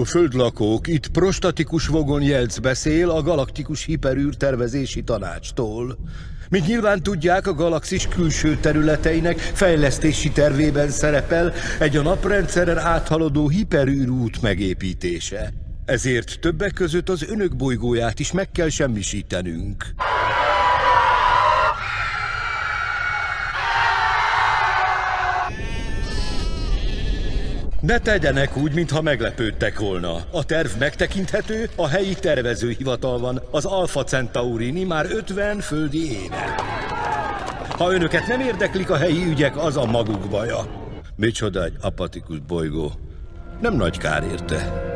Földlakók, itt prostatikus Vogon Jelc beszél a Galaktikus Hiperűr Tervezési Tanácstól. Mint nyilván tudják, a galaxis külső területeinek fejlesztési tervében szerepel egy a naprendszeren áthaladó hiperűrút megépítése. Ezért többek között az önök bolygóját is meg kell semmisítenünk. Ne tegyenek úgy, mintha meglepődtek volna. A terv megtekinthető, a helyi tervezőhivatal van, az Alpha Centaurini már 50 földi éve. Ha önöket nem érdeklik a helyi ügyek, az a maguk baja. Micsoda egy apatikus bolygó. Nem nagy kár érte.